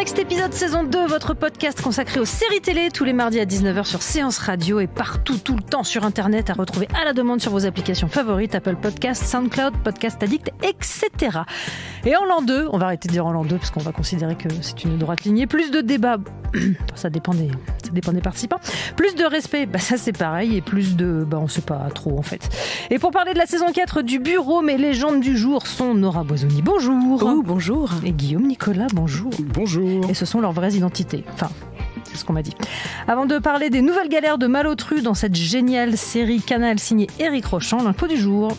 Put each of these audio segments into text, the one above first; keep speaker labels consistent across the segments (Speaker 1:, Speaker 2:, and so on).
Speaker 1: Next épisode saison 2, votre podcast consacré aux séries télé tous les mardis à 19h sur Séance Radio et partout, tout le temps sur Internet à retrouver à la demande sur vos applications favorites, Apple Podcasts, SoundCloud, Podcast Addict, etc. Et en l'an 2, on va arrêter de dire en l'an 2 parce qu'on va considérer que c'est une droite lignée, plus de débats, ça dépend des participants, plus de respect, ça c'est pareil, et plus de, on sait pas trop en fait. Et pour parler de la saison 4 du Bureau, mes légendes du jour sont Nora Boisoni, bonjour.
Speaker 2: Oh, bonjour.
Speaker 1: Et Guillaume Nicolas, bonjour.
Speaker 3: Bonjour.
Speaker 1: Et ce sont leurs vraies identités. Enfin, c'est ce qu'on m'a dit. Avant de parler des nouvelles galères de Malotru dans cette géniale série Canal signée Éric Rochant, l'info du jour.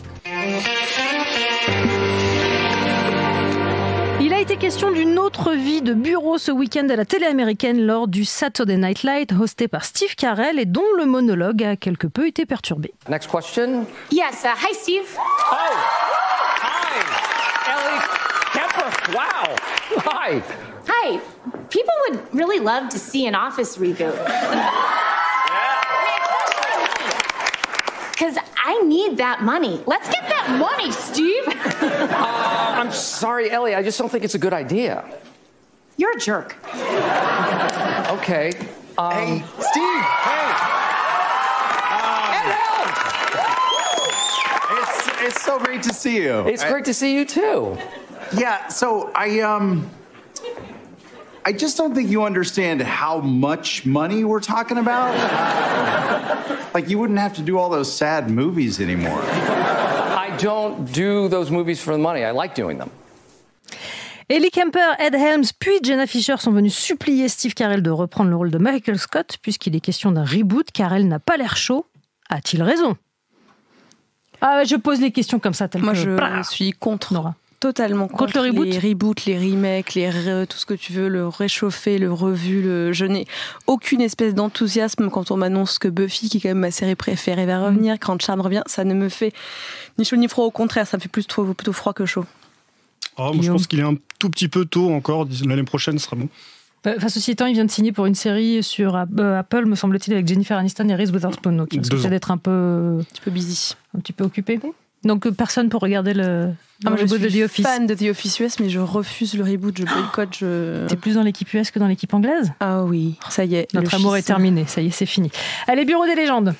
Speaker 1: Il a été question d'une autre vie de bureau ce week-end à la télé américaine lors du Saturday Night Live hosté par Steve Carell et dont le monologue a quelque peu été perturbé.
Speaker 4: Next question.
Speaker 5: Yes, hi Steve.
Speaker 4: Oh, hi, Ellie Kemper. Wow, hi.
Speaker 5: Hi. People would really love to see an Office reboot. Because I need that money. Let's get that money, Steve.
Speaker 4: I'm sorry, Ellie. I just don't think it's a good idea.
Speaker 5: You're a jerk.
Speaker 4: Okay.
Speaker 6: Hey, Steve. Hey. It's so great to see you.
Speaker 4: It's great to see you too.
Speaker 6: Yeah. So I just don't think you understand how much money we're talking about. Like, you wouldn't have to do all those sad movies anymore.
Speaker 4: I don't do those movies for the money. I like doing them.
Speaker 1: Ellie Kemper, Ed Helms puis Jenna Fischer sont venus supplier Steve Carell de reprendre le rôle de Michael Scott puisqu'il est question d'un reboot. Carell n'a pas l'air chaud. A-t-il raison ? Ah, je pose les questions comme ça.
Speaker 2: Moi, je suis contre.
Speaker 1: Nora.
Speaker 2: Totalement contre
Speaker 1: le reboot.
Speaker 2: Les reboots, les remakes, tout ce que tu veux, le réchauffer, le revu. Je n'ai aucune espèce d'enthousiasme quand on m'annonce que Buffy, qui est quand même ma série préférée, va revenir. Quand Charmed revient, ça ne me fait ni chaud ni froid. Au contraire, ça me fait plutôt froid que chaud.
Speaker 3: Oh, moi, je pense qu'il est un tout petit peu tôt encore. L'année prochaine sera bon.
Speaker 1: Ceci étant, il vient de signer pour une série sur Apple, me semble-t-il, avec Jennifer Aniston et Reese Witherspoon. Donc, il risque d'être un peu
Speaker 2: busy.
Speaker 1: Un petit peu occupé. Donc, personne pour regarder le
Speaker 2: moi, je
Speaker 1: reboot
Speaker 2: suis
Speaker 1: de The Office.
Speaker 2: Fan de The Office US, mais je refuse le reboot, je boycotte.
Speaker 1: T'es plus dans l'équipe US que dans l'équipe anglaise ?
Speaker 2: Ah oui, ça y est.
Speaker 1: Notre amour est terminé, ça y est, c'est fini. Allez, Bureau des légendes.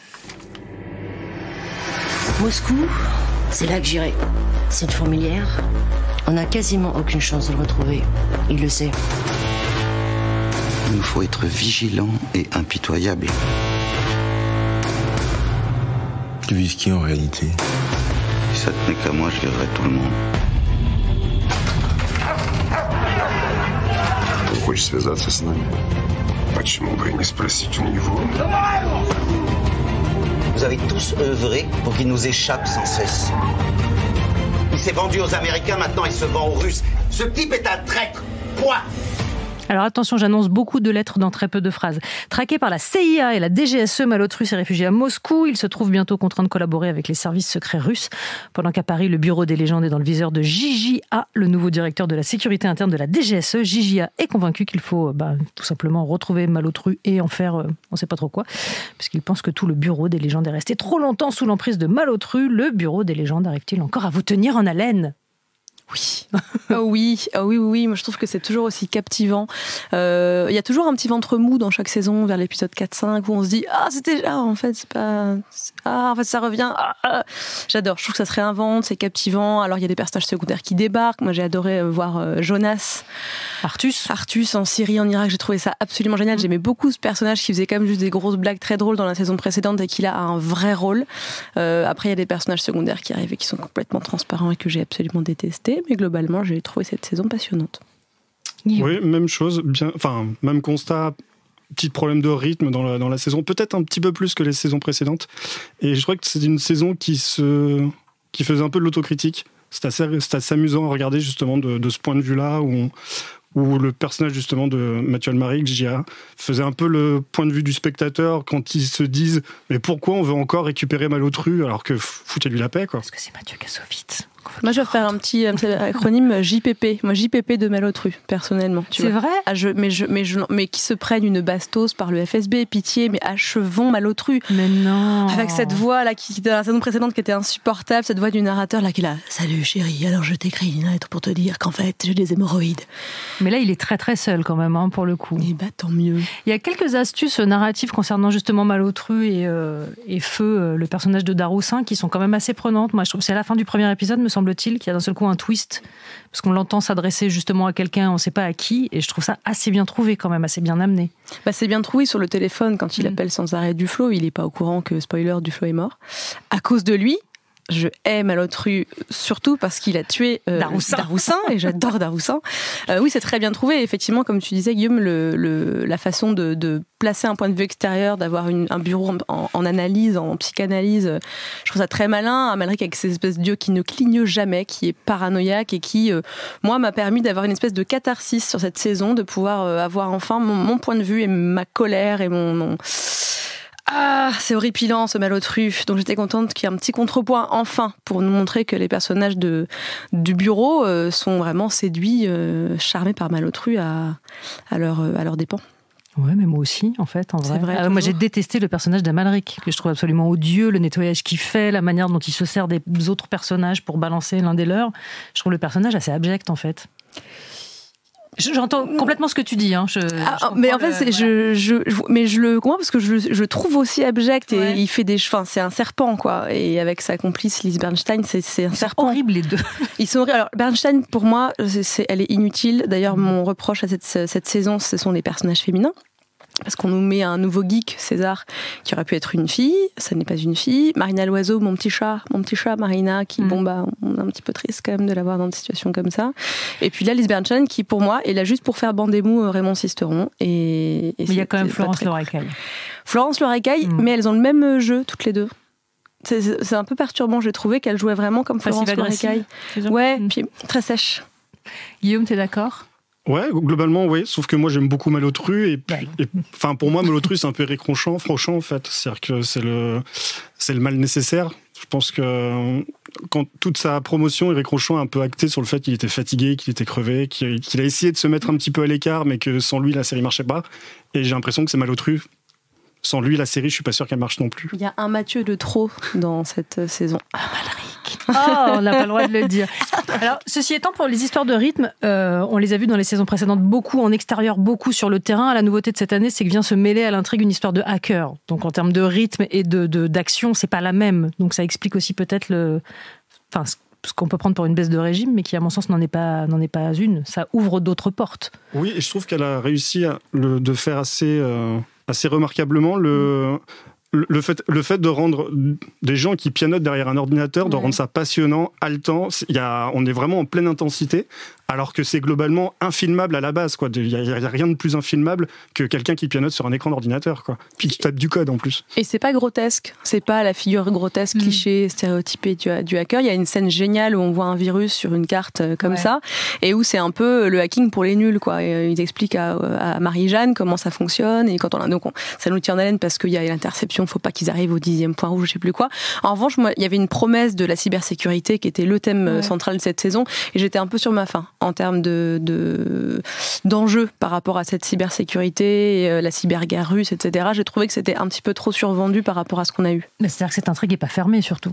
Speaker 7: Moscou, c'est là que j'irai. C'est une fourmilière. On n'a quasiment aucune chance de le retrouver. Il le sait.
Speaker 8: Il nous faut être vigilants et impitoyables.
Speaker 9: Tu vises qui en réalité ?
Speaker 8: Si ça tenait qu'à moi, je virerais tout le monde.
Speaker 9: Ты хочешь связаться с нами? Почему бы не спросить у него?
Speaker 8: Vous avez tous œuvré pour qu'il nous échappe sans cesse. Il s'est vendu aux Américains, maintenant il se vend aux Russes. Ce type est un traître. Point.
Speaker 1: Alors attention, j'annonce beaucoup de lettres dans très peu de phrases. Traqué par la CIA et la DGSE, Malotru s'est réfugié à Moscou. Il se trouve bientôt contraint de collaborer avec les services secrets russes. Pendant qu'à Paris, le Bureau des légendes est dans le viseur de JJA, le nouveau directeur de la sécurité interne de la DGSE. JJA est convaincu qu'il faut tout simplement retrouver Malotru et en faire on ne sait pas trop quoi, puisqu'il pense que tout le Bureau des légendes est resté trop longtemps sous l'emprise de Malotru. Le Bureau des légendes arrive-t-il encore à vous tenir en haleine ?
Speaker 2: Oui. Oui. Moi, je trouve que c'est toujours aussi captivant. Il y a toujours un petit ventre mou dans chaque saison, vers l'épisode 4-5, où on se dit en fait, c'est pas... en fait, ça revient. J'adore. Je trouve que ça se réinvente, c'est captivant. Alors, il y a des personnages secondaires qui débarquent. Moi, j'ai adoré voir Jonas. Artus en Syrie, en Irak. J'ai trouvé ça absolument génial. J'aimais beaucoup ce personnage qui faisait quand même juste des grosses blagues très drôles dans la saison précédente et qui a un vrai rôle. Après, il y a des personnages secondaires qui arrivent et qui sont complètement transparents et que j'ai absolument détestés. Mais globalement, j'ai trouvé cette saison passionnante.
Speaker 3: Oui, même chose, même constat, petit problème de rythme dans la saison, peut-être un petit peu plus que les saisons précédentes. Et je crois que c'est une saison qui faisait un peu de l'autocritique. C'est assez amusant à regarder justement de ce point de vue-là, où le personnage justement de Mathieu Almaric, J.A., faisait un peu le point de vue du spectateur quand ils se disent « Mais pourquoi on veut encore récupérer Malotru alors que foutez-lui la paix ?» quoi.
Speaker 1: Parce que c'est Mathieu Kassovitz qu'on
Speaker 2: Moi, je vais faire un petit acronyme JPP. Moi, JPP de Malotru, personnellement.
Speaker 1: C'est vrai ?
Speaker 2: Mais qui se prennent une bastos par le FSB, pitié, mais achevons Malotru.
Speaker 1: Mais non.
Speaker 2: Avec cette voix là qui dans la saison précédente qui était insupportable, cette voix du narrateur là qui est là. Salut chérie, alors je t'écris une lettre pour te dire qu'en fait j'ai des hémorroïdes.
Speaker 1: Mais là, il est très très seul quand même, pour le coup.
Speaker 2: Et tant mieux.
Speaker 1: Il y a quelques astuces narratives concernant justement Malotru et Feu, le personnage de Daroussin, qui sont quand même assez prenantes. Moi, je trouve que c'est à la fin du premier épisode, me semble-t-il, qu'il y a d'un seul coup un twist, parce qu'on l'entend s'adresser justement à quelqu'un, on ne sait pas à qui, et je trouve ça assez bien trouvé quand même, assez bien amené.
Speaker 2: C'est bien trouvé sur le téléphone quand il appelle sans arrêt Duflo. Il n'est pas au courant que, spoiler, Duflo est mort. À cause de lui, je hais Malotru surtout parce qu'il a tué Daroussin et j'adore Daroussin. Oui, c'est très bien trouvé. Effectivement, comme tu disais, Guillaume, la façon de placer un point de vue extérieur, d'avoir un bureau en analyse, en psychanalyse, je trouve ça très malin. Amalric avec ces espèces d'yeux qui ne clignent jamais, qui est paranoïaque et qui, moi, m'a permis d'avoir une espèce de catharsis sur cette saison, de pouvoir avoir enfin mon point de vue et ma colère et mon... Ah, c'est horripilant ce Malotru. Donc j'étais contente qu'il y ait un petit contrepoint enfin pour nous montrer que les personnages du bureau sont vraiment séduits, charmés par Malotru à leur dépens.
Speaker 1: Ouais, mais moi aussi, en fait, en vrai. Moi, j'ai détesté le personnage d'Amalric, que je trouve absolument odieux, le nettoyage qu'il fait, la manière dont il se sert des autres personnages pour balancer l'un des leurs. Je trouve le personnage assez abject, en fait. J'entends complètement ce que tu dis.
Speaker 2: Mais en fait, je le comprends parce que je trouve aussi abject et il fait c'est un serpent, quoi. Et avec sa complice Lise Bernstein, c'est un serpent.
Speaker 1: Horrible les deux.
Speaker 2: Ils sont horribles. Alors Bernstein, pour moi, elle est inutile. D'ailleurs, mon reproche à cette saison, ce sont les personnages féminins. Parce qu'on nous met un nouveau geek, César, qui aurait pu être une fille, ça n'est pas une fille. Marina Loiseau, mon petit chat Marina, qui, on est un petit peu triste quand même de l'avoir dans une situation comme ça. Et puis là, Lise Bernstein, qui pour moi est là juste pour faire bandez-mou Raymond Sisteron. Mais
Speaker 1: il y a quand même Florence Lorecaille.
Speaker 2: Florence Lorecaille, mais elles ont le même jeu, toutes les deux. C'est un peu perturbant, j'ai trouvé qu'elle jouait vraiment comme Florence Lorecaille. Ouais, puis très sèche.
Speaker 1: Guillaume, t'es d'accord ?
Speaker 3: Ouais, globalement, oui. Sauf que moi, j'aime beaucoup Malotru. Enfin, pour moi, Malotru, c'est un peu Éric Rochant, en fait. C'est-à-dire que c'est le mal nécessaire. Je pense que quand toute sa promotion, Éric Rochant a un peu acté sur le fait qu'il était fatigué, qu'il était crevé, qu'il a essayé de se mettre un petit peu à l'écart, mais que sans lui, la série marchait pas. Et j'ai l'impression que c'est Malotru. Sans lui, la série, je suis pas sûr qu'elle marche non plus.
Speaker 2: Il y a un Mathieu de trop dans cette saison.
Speaker 1: Amalric. On n'a pas le droit de le dire. Alors, ceci étant, pour les histoires de rythme, on les a vues dans les saisons précédentes, beaucoup en extérieur, beaucoup sur le terrain. La nouveauté de cette année, c'est que vient se mêler à l'intrigue une histoire de hacker. Donc, en termes de rythme et d'action, c'est pas la même. Donc, ça explique aussi peut-être ce qu'on peut prendre pour une baisse de régime, mais qui, à mon sens, n'en est pas une. Ça ouvre d'autres portes.
Speaker 3: Oui, et je trouve qu'elle a réussi de faire assez remarquablement le fait de rendre des gens qui pianotent derrière un ordinateur, de rendre ça passionnant, haletant. On est vraiment en pleine intensité, alors que c'est globalement infilmable à la base, quoi. Il y a rien de plus infilmable que quelqu'un qui pianote sur un écran d'ordinateur, quoi. Puis qui tape du code en plus.
Speaker 2: Et c'est pas grotesque, c'est pas la figure grotesque, cliché, stéréotypée du hacker. Il y a une scène géniale où on voit un virus sur une carte comme ça, et où c'est un peu le hacking pour les nuls, quoi. Et ils expliquent à Marie-Jeanne comment ça fonctionne, et quand ça nous tient en haleine parce qu'il y a l'interception, faut pas qu'ils arrivent au 10e point rouge, je sais plus quoi. En revanche, moi, il y avait une promesse de la cybersécurité qui était le thème central de cette saison, et j'étais un peu sur ma faim en termes d'enjeux par rapport à cette cybersécurité, la cyberguerre russe, etc. J'ai trouvé que c'était un petit peu trop survendu par rapport à ce qu'on a eu.
Speaker 1: Mais c'est-à-dire que cette intrigue n'est pas fermée, surtout.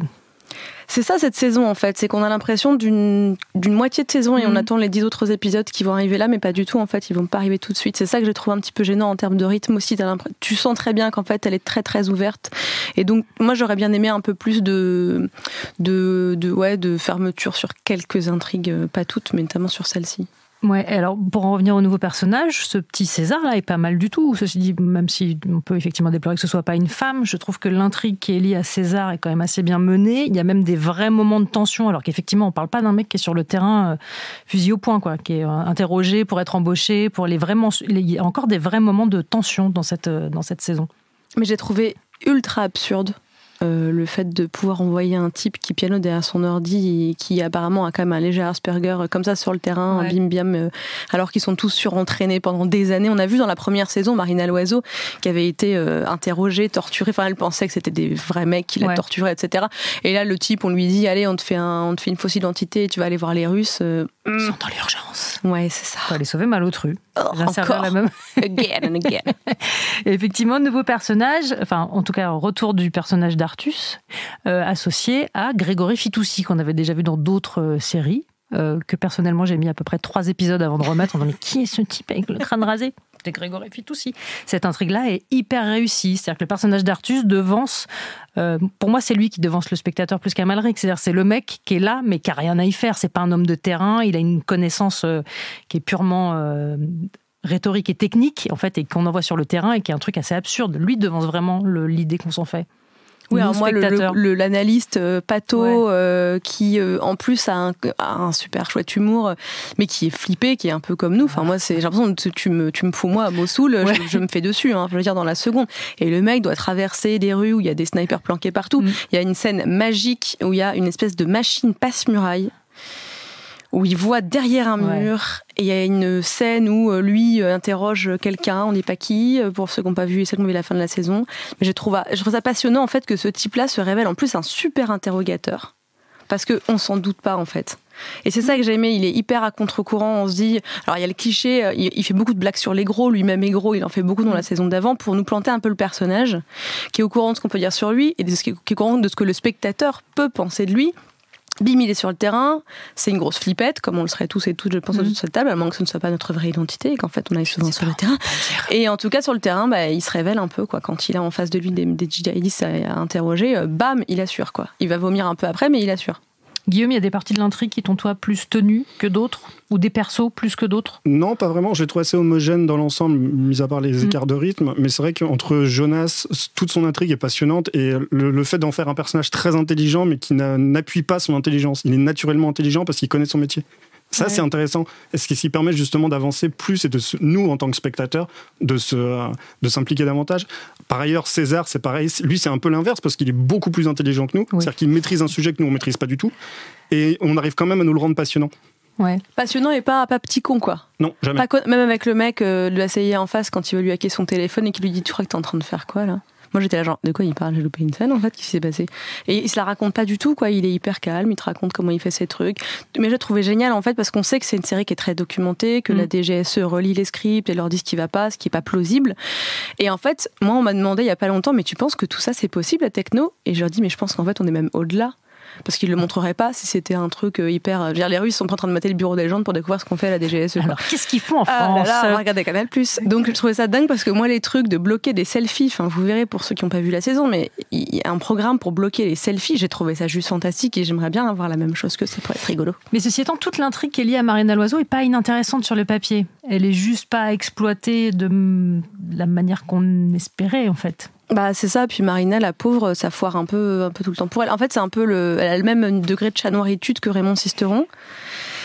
Speaker 2: C'est ça cette saison en fait, c'est qu'on a l'impression d'une moitié de saison et on attend les 10 autres épisodes qui vont arriver là, mais pas du tout en fait, ils vont pas arriver tout de suite. C'est ça que j'ai trouvé un petit peu gênant en termes de rythme aussi. Tu sens très bien qu'en fait elle est très très ouverte, et donc moi j'aurais bien aimé un peu plus de fermeture sur quelques intrigues, pas toutes, mais notamment sur celle-ci.
Speaker 1: Ouais, alors pour en revenir au nouveau personnage, ce petit César là est pas mal du tout. Ceci dit, même si on peut effectivement déplorer que ce soit pas une femme, je trouve que l'intrigue qui est liée à César est quand même assez bien menée. Il y a même des vrais moments de tension, alors qu'effectivement on parle pas d'un mec qui est sur le terrain fusil au point, quoi, qui est interrogé pour être embauché, il y a encore des vrais moments de tension dans cette saison.
Speaker 2: Mais j'ai trouvé ultra absurde le fait de pouvoir envoyer un type qui pianote derrière son ordi et qui apparemment a quand même un léger Asperger comme ça sur le terrain, bim bam, alors qu'ils sont tous surentraînés pendant des années. On a vu dans la première saison Marina Loiseau qui avait été interrogée, torturée, enfin elle pensait que c'était des vrais mecs qui la torturaient, etc. Et là le type, on lui dit allez, on te fait une fausse identité et tu vas aller voir les Russes.
Speaker 1: Ils sont dans l'urgence.
Speaker 2: Ouais, c'est ça.
Speaker 1: Faut aller sauver Malotru.
Speaker 2: Encore
Speaker 1: la même.
Speaker 2: Again and again.
Speaker 1: Et effectivement, nouveau personnage, enfin en tout cas retour du personnage d'Artus, associé à Grégory Fitoussi, qu'on avait déjà vu dans d'autres séries, que personnellement j'ai mis à peu près 3 épisodes avant de remettre en disant mais qui est ce type avec le crâne rasé? C'est Grégory Fitoussi. Cette intrigue-là est hyper réussie. C'est-à-dire que le personnage d'Artus devance, pour moi c'est lui qui devance le spectateur plus qu'Amalric. C'est-à-dire c'est le mec qui est là mais qui a rien à y faire. C'est pas un homme de terrain. Il a une connaissance qui est purement rhétorique et technique en fait, et qu'on envoie sur le terrain et qui est un truc assez absurde. Lui devance vraiment l'idée qu'on s'en fait.
Speaker 2: Oui, alors moi, l'analyste Pato, qui en plus a un super chouette humour, mais qui est flippé, qui est un peu comme nous. Enfin, moi, j'ai l'impression que tu me fous moi à Mossoul, je me fais dessus, je veux dire, dans la seconde. Et le mec doit traverser des rues où il y a des snipers planqués partout. Il y a une scène magique où il y a une espèce de machine passe-muraille, où il voit derrière un mur, et il y a une scène où lui interroge quelqu'un, on n'est pas qui, pour ceux qui n'ont pas vu et ceux qui ont vu la fin de la saison. Mais je trouve ça passionnant en fait que ce type-là se révèle en plus un super interrogateur, parce qu'on s'en doute pas en fait. Et c'est ça que j'ai aimé, il est hyper à contre-courant, on se dit... Alors il y a le cliché, il fait beaucoup de blagues sur les gros, lui-même est gros, il en fait beaucoup dans la saison d'avant, pour nous planter un peu le personnage, qui est au courant de ce qu'on peut dire sur lui, et qui est au courant de ce que le spectateur peut penser de lui. Bim, il est sur le terrain, c'est une grosse flippette, comme on le serait tous et toutes, je pense, sur cette table, à moins que ce ne soit pas notre vraie identité, et qu'en fait on aille souvent sur le terrain. Et en tout cas, sur le terrain, il se révèle un peu, quoi. Quand il a en face de lui des djihadistes à interroger, bam, il assure, quoi. Il va vomir un peu après, mais il assure.
Speaker 1: Guillaume, il y a des parties de l'intrigue qui t'ont, toi, plus tenues que d'autres? Ou des persos plus que d'autres?
Speaker 3: Non, pas vraiment. Je l'ai trouvé assez homogène dans l'ensemble, mis à part les écarts de rythme. Mais c'est vrai qu'entre Jonas, toute son intrigue est passionnante. Et le fait d'en faire un personnage très intelligent, mais qui n'appuie pas son intelligence. Il est naturellement intelligent parce qu'il connaît son métier. Ça, c'est intéressant. Et ce qui permet justement d'avancer plus et nous, en tant que spectateurs, de s'impliquer davantage. Par ailleurs, César, c'est pareil. Lui, c'est un peu l'inverse parce qu'il est beaucoup plus intelligent que nous. C'est-à-dire qu'il maîtrise un sujet que nous, on ne maîtrise pas du tout. Et on arrive quand même à nous le rendre passionnant.
Speaker 2: Ouais. Passionnant et pas petit con, quoi.
Speaker 3: Non, jamais.
Speaker 2: Même avec le mec de la CIA en face, quand il veut lui hacker son téléphone et qu'il lui dit « Tu crois que t'es en train de faire quoi, là ?» Moi, j'étais là genre, de quoi il parle? J'ai loupé une scène, en fait, qui s'est passé. Et il se la raconte pas du tout, quoi. Il est hyper calme, il te raconte comment il fait ses trucs. Mais je l'ai trouvé génial, en fait, parce qu'on sait que c'est une série qui est très documentée, que la DGSE relit les scripts et leur dit ce qui va pas, ce qui est pas plausible. Et en fait, moi, on m'a demandé il y a pas longtemps, mais tu penses que tout ça, c'est possible, la techno? Et je leur dis, mais je pense qu'en fait, on est même au-delà. Parce qu'ils le montreraient pas si c'était un truc hyper... Je veux dire, les Russes sont pas en train de mater le bureau des légendes pour découvrir ce qu'on fait à la DGSE.
Speaker 1: Alors, qu'est-ce qu'ils font en France?
Speaker 2: On va regarder Canal+. Donc, je trouvais ça dingue parce que moi, les trucs de bloquer des selfies, enfin, vous verrez pour ceux qui n'ont pas vu la saison, mais il y a un programme pour bloquer les selfies. J'ai trouvé ça juste fantastique et j'aimerais bien avoir la même chose que ça pourrait être rigolo.
Speaker 1: Mais ceci étant, toute l'intrigue qui est liée à Marina Loiseau est pas inintéressante sur le papier. Elle est juste pas exploitée de la manière qu'on espérait, en fait.
Speaker 2: Bah c'est ça, puis Marina, la pauvre, ça foire un peu tout le temps pour elle. En fait, c'est un peu elle a le même degré de chanoiritude que Raymond Sisteron.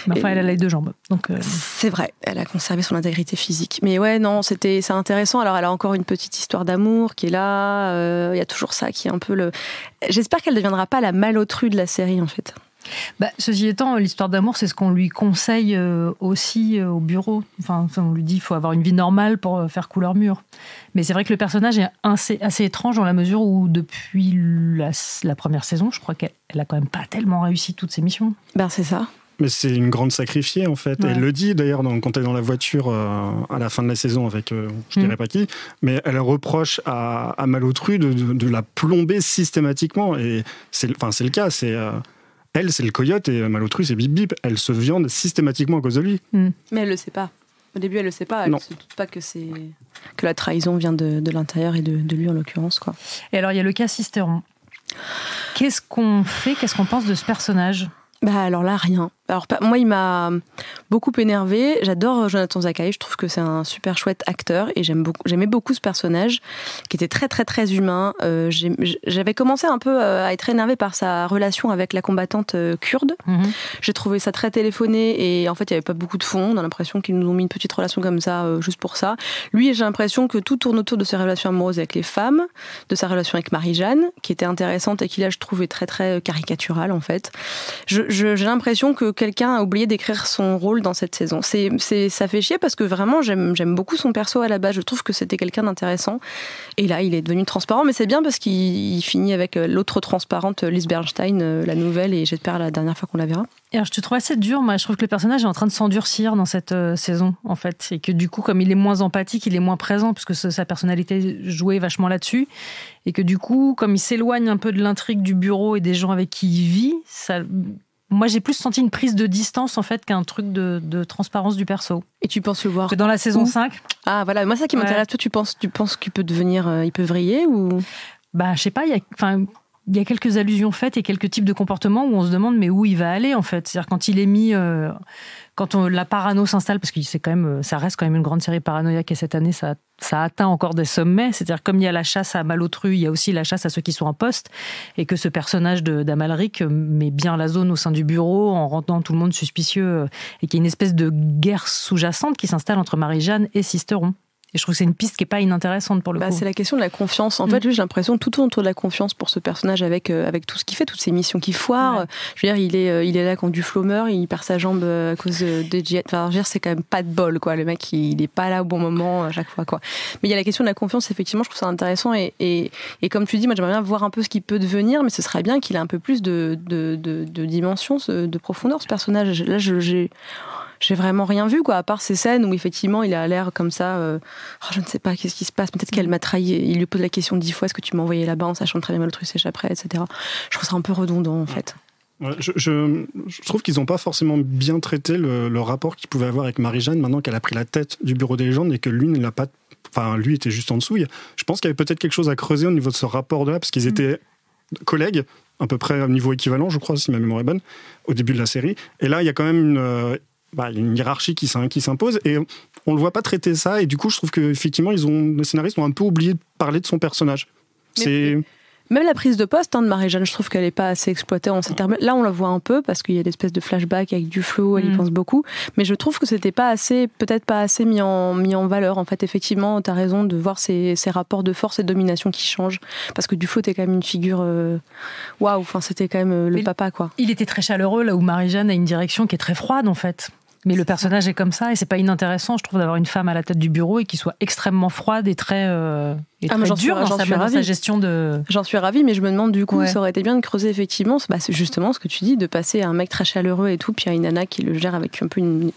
Speaker 1: Mais enfin, elle a les 2 jambes. Donc
Speaker 2: c'est vrai, elle a conservé son intégrité physique. Mais ouais, non, c'est intéressant. Alors, elle a encore une petite histoire d'amour qui est là. Il y a toujours ça qui est un peu J'espère qu'elle ne deviendra pas la Malotru de la série, en fait.
Speaker 1: Ceci étant, l'histoire d'amour, c'est ce qu'on lui conseille aussi au bureau. Enfin, on lui dit qu'il faut avoir une vie normale pour faire couleur mûre. Mais c'est vrai que le personnage est assez étrange dans la mesure où depuis la première saison, je crois qu'elle a quand même pas tellement réussi toutes ses missions.
Speaker 2: C'est ça.
Speaker 3: Mais c'est une grande sacrifiée, en fait. Ouais. Elle le dit, d'ailleurs, quand elle est dans la voiture à la fin de la saison avec, je dirais pas qui, mais elle reproche à Malotru de la plomber systématiquement. Et c'est le cas, elle, c'est le coyote et Malotru, c'est Bip Bip. Elle se viande systématiquement à cause de lui.
Speaker 2: Mais elle le sait pas. Au début, elle le sait pas. Elle ne se doute pas que la trahison vient de l'intérieur et de lui, en l'occurrence, quoi.
Speaker 1: Et alors, il y a le cas Sisteron. Qu'est-ce qu'on fait? Qu'est-ce qu'on pense de ce personnage?
Speaker 2: Alors là, rien. Alors moi, il m'a beaucoup énervé. J'adore Jonathan Zakaï. Je trouve que c'est un super chouette acteur et j'aimais beaucoup ce personnage qui était très très très humain. J'avais commencé un peu à être énervée par sa relation avec la combattante kurde. J'ai trouvé ça très téléphoné et en fait, il y avait pas beaucoup de fond. On a l'impression qu'ils nous ont mis une petite relation comme ça juste pour ça. Lui, j'ai l'impression que tout tourne autour de ses relations amoureuses avec les femmes, de sa relation avec Marie-Jeanne, qui était intéressante et qui là, je trouvais très très caricaturale en fait. J'ai l'impression que quelqu'un a oublié d'écrire son rôle dans cette saison. Ça fait chier parce que vraiment j'aime beaucoup son perso à la base. Je trouve que c'était quelqu'un d'intéressant. Et là, il est devenu transparent, mais c'est bien parce qu'il finit avec l'autre transparente, Lise Bernstein, la nouvelle, et j'espère la dernière fois qu'on la verra.
Speaker 1: Et alors, je te trouve assez dur. Moi, je trouve que le personnage est en train de s'endurcir dans cette saison, en fait. Et que du coup, comme il est moins empathique, il est moins présent, puisque sa personnalité jouait vachement là-dessus. Et que du coup, comme il s'éloigne un peu de l'intrigue du bureau et des gens avec qui il vit, moi, j'ai plus senti une prise de distance, en fait, qu'un truc de transparence du perso.
Speaker 2: Et tu penses le voir
Speaker 1: que dans la saison 5.
Speaker 2: Ah, voilà. Moi, ça qui m'intéresse. Toi, tu penses qu'il peut devenir... il peut vriller ou...
Speaker 1: Bah, je sais pas. Il y a quelques allusions faites et quelques types de comportements où on se demande mais où il va aller, en fait. C'est-à-dire quand il est mis... quand la parano s'installe, parce que ça reste quand même une grande série paranoïaque et cette année, ça atteint encore des sommets. C'est-à-dire comme il y a la chasse à Malotru, il y a aussi la chasse à ceux qui sont en poste et que ce personnage d'Amalric met bien la zone au sein du bureau en rendant tout le monde suspicieux et qu'il y a une espèce de guerre sous-jacente qui s'installe entre Marie-Jeanne et Sisteron. Et je trouve que c'est une piste qui n'est pas inintéressante pour le coup.
Speaker 2: C'est la question de la confiance. En fait, j'ai l'impression que tout tourne autour de la confiance pour ce personnage avec tout ce qu'il fait, toutes ces missions qu'il foire. Ouais. Je veux dire, il est là quand du flômeur, il perd sa jambe à cause de jet. Enfin, je veux dire, c'est quand même pas de bol, quoi. Le mec, il n'est pas là au bon moment à chaque fois, quoi. Mais il y a la question de la confiance, effectivement, je trouve ça intéressant. Et comme tu dis, moi, j'aimerais bien voir un peu ce qu'il peut devenir, mais ce serait bien qu'il ait un peu plus de dimension, de profondeur, ce personnage. Là, j'ai vraiment rien vu, quoi, à part ces scènes où effectivement il a l'air comme ça, je ne sais pas qu'est-ce qui se passe, peut-être qu'elle m'a trahi, il lui pose la question 10 fois, est-ce que tu m'as envoyé là-bas en sachant très bien mal le truc s'échapperait, etc. Je trouve ça un peu redondant, en fait.
Speaker 3: Ouais, je trouve qu'ils n'ont pas forcément bien traité le rapport qu'ils pouvaient avoir avec Marie-Jeanne maintenant qu'elle a pris la tête du bureau des légendes et que lui ne l'a pas... Enfin, lui était juste en dessous. Je pense qu'il y avait peut-être quelque chose à creuser au niveau de ce rapport-là, parce qu'ils étaient collègues, à peu près à niveau équivalent, je crois, si ma mémoire est bonne, au début de la série. Et là, il y a quand même une hiérarchie qui s'impose et on le voit pas traiter ça et du coup je trouve que effectivement les scénaristes ont un peu oublié de parler de son personnage.
Speaker 2: Même la prise de poste de Marie-Jeanne, je trouve qu'elle n'est pas assez exploitée en ces termes. Là, on la voit un peu parce qu'il y a l'espèce de flashback avec du flow, elle y pense beaucoup. Mais je trouve que c'était peut-être pas assez mis en valeur. En fait, effectivement, tu as raison de voir ces rapports de force et de domination qui changent. Parce que Duflo était quand même une figure waouh. Enfin, c'était quand même le papa, quoi.
Speaker 1: Il était très chaleureux là où Marie-Jeanne a une direction qui est très froide, en fait. Mais le personnage est comme ça et c'est pas inintéressant, je trouve, d'avoir une femme à la tête du bureau et qui soit extrêmement froide et très dure dans sa gestion de...
Speaker 2: J'en suis ravie, mais je me demande du coup, ça aurait été bien de creuser effectivement, c'est justement ce que tu dis, de passer à un mec très chaleureux et tout, puis à une nana qui le gère avec un peu une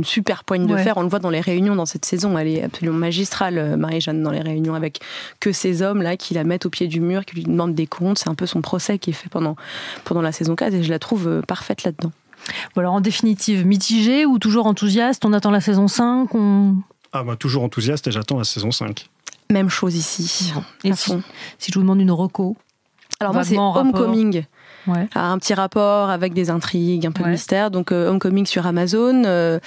Speaker 2: super poigne de fer. On le voit dans les réunions dans cette saison, elle est absolument magistrale, Marie-Jeanne, dans les réunions, avec que ces hommes-là qui la mettent au pied du mur, qui lui demandent des comptes. C'est un peu son procès qui est fait pendant la saison 4 et je la trouve parfaite là-dedans.
Speaker 1: Bon, alors en définitive, mitigé ou toujours enthousiaste? On attend la saison 5
Speaker 3: toujours enthousiaste et j'attends la saison 5.
Speaker 2: Même chose ici.
Speaker 1: Et si je vous demande une reco?
Speaker 2: Alors moi, c'est Homecoming. Ouais. Un petit rapport avec des intrigues, un peu de mystère. Donc Homecoming sur Amazon,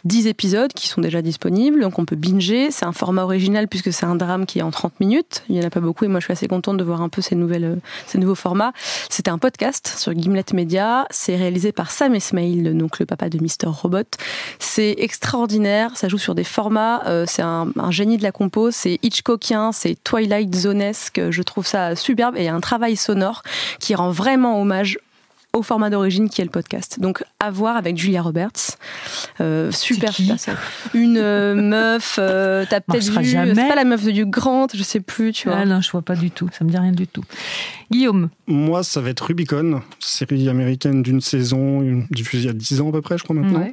Speaker 2: 10 épisodes qui sont déjà disponibles, donc on peut binger. C'est un format original puisque c'est un drame qui est en 30 minutes. Il n'y en a pas beaucoup et moi je suis assez contente de voir un peu ces nouveaux formats. C'était un podcast sur Gimlet Media. C'est réalisé par Sam Esmail, donc le papa de Mr. Robot. C'est extraordinaire. Ça joue sur des formats. C'est un génie de la compo. C'est Hitchcockien, c'est Twilight Zonesque. Je trouve ça superbe et il y a un travail sonore qui rend vraiment hommage au format d'origine qui est le podcast. Donc à voir avec Julia Roberts. Super. Une meuf, t'as peut-être vu, c'est pas la meuf de Hugh Grant, je sais plus, tu vois.
Speaker 1: Ah non, je vois pas du tout, ça me dit rien du tout. Guillaume?
Speaker 3: Moi, ça va être Rubicon, série américaine d'une saison, diffusée il y a 10 ans à peu près, je crois maintenant,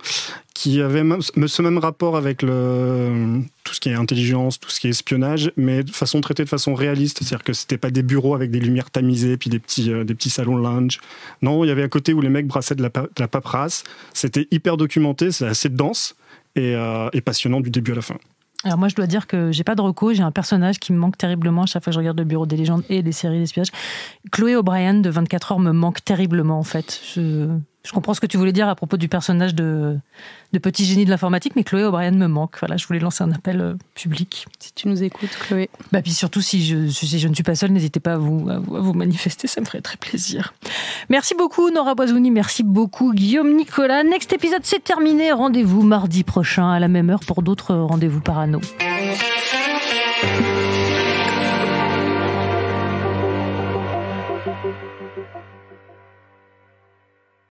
Speaker 3: qui avait ce même rapport avec tout ce qui est intelligence, tout ce qui est espionnage, mais traité de façon réaliste, c'est-à-dire que c'était pas des bureaux avec des lumières tamisées, puis des petits salons de lounge. Non, il y avait un côté où les mecs brassaient de la paperasse. C'était hyper documenté, c'est assez dense et passionnant du début à la fin.
Speaker 1: Alors moi, je dois dire que j'ai pas de reco, j'ai un personnage qui me manque terriblement à chaque fois que je regarde le Bureau des légendes et les séries d'espionnage. Chloé O'Brien de 24 heures me manque terriblement, en fait. Je comprends ce que tu voulais dire à propos du personnage de petit génie de l'informatique, mais Chloé O'Brien me manque. Voilà, je voulais lancer un appel public.
Speaker 2: Si tu nous écoutes, Chloé.
Speaker 1: Puis surtout, si je ne suis pas seule, n'hésitez pas à vous manifester, ça me ferait très plaisir. Merci beaucoup Nora Boisouni, merci beaucoup Guillaume Nicolas. Next épisode, c'est terminé. Rendez-vous mardi prochain à la même heure pour d'autres rendez-vous parano.